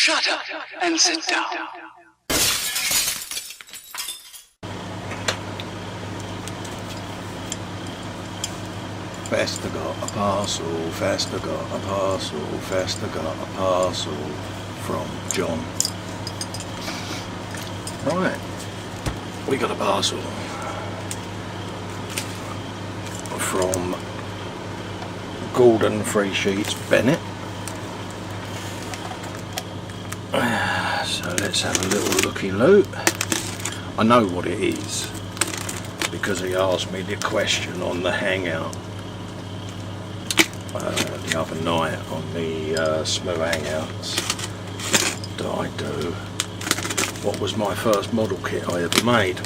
Shut up and sit down. Festa got a parcel, Festa got a parcel, Festa got a parcel from John. Right, we got a parcel from Gordon Free Sheets Bennett. So let's have a little looky-loo. I know what it is because he asked me the question on the hangout the other night on the smooth hangouts that I do. What was my first model kit I ever made?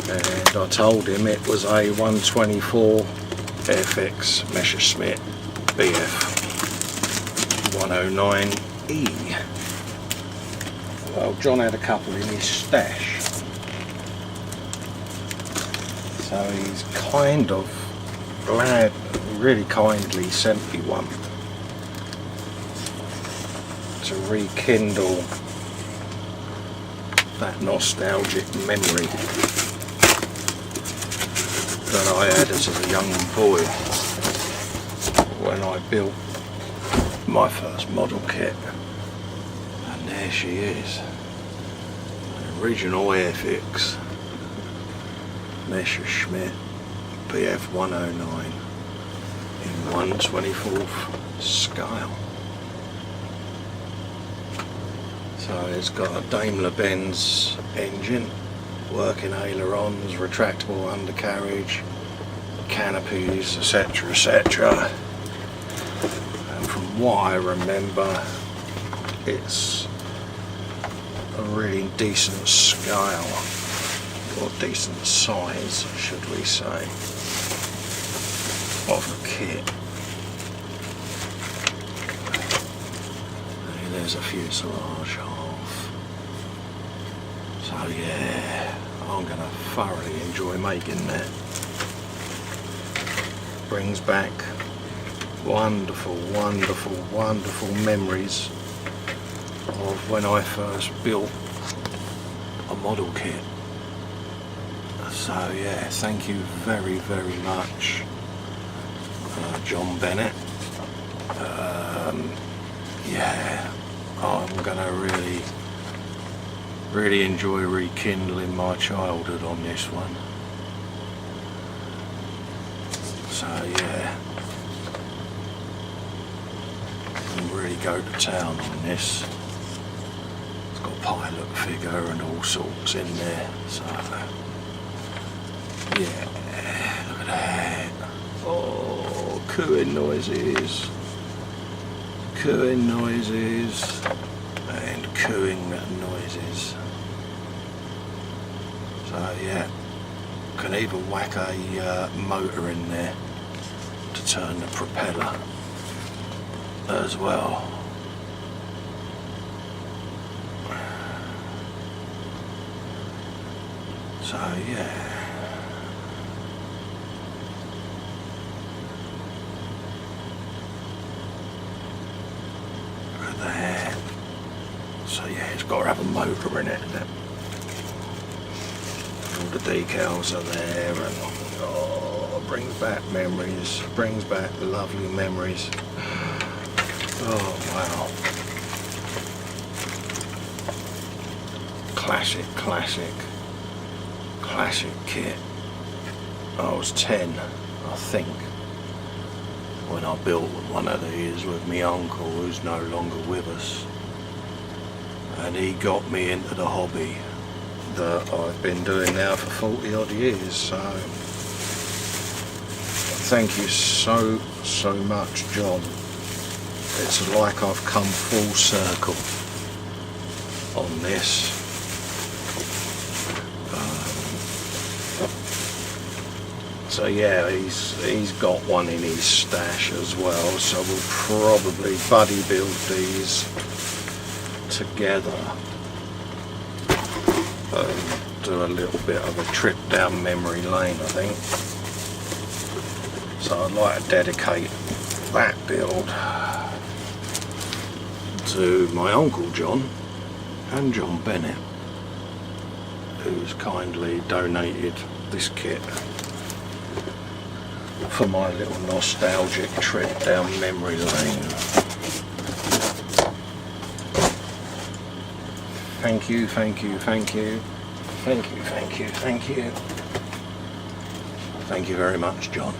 And I told him it was a 124 FX Messerschmitt BF109E. Well, John had a couple in his stash, so he's kind of glad, really kindly sent me one to rekindle that nostalgic memory that I had as a young boy when I built my first model kit. And there she is, the original Airfix Messerschmitt BF109 in 1/24th scale. So it's got a Daimler-Benz engine, working ailerons, retractable undercarriage, canopies, etc, etc. And from what I remember, it's a really decent scale, or decent size, should we say, of a kit. And there's a fuselage half. So yeah, I'm going to thoroughly enjoy making that. Brings back wonderful, wonderful, wonderful memories of when I first built a model kit. So yeah, thank you very, very much, John Bennett. Yeah, I'm gonna really enjoy rekindling my childhood on this one. So yeah, I'll really go to town on this. It's got a pilot figure and all sorts in there, so yeah, look at that. Oh, cooing noises, and cooing noises. So yeah, can even whack a motor in there to turn the propeller as well. So yeah. There. So yeah, it's got to have a motor in it, and all the decals are there, and oh, brings back memories, brings back lovely memories. Oh wow, classic kit. I was 10, I think, when I built one of these with my uncle, who's no longer with us, and he got me into the hobby that I've been doing now for 40 odd years. So thank you so much, John. It's like I've come full circle on this. So yeah, he's got one in his stash as well, so we'll probably buddy build these together and do a little bit of a trip down memory lane, I think. So I'd like to dedicate that build to my Uncle John and John Bennett, who's kindly donated this kit for my little nostalgic trip down memory lane. Thank you, thank you, thank you, thank you, thank you, thank you. Thank you very much, John.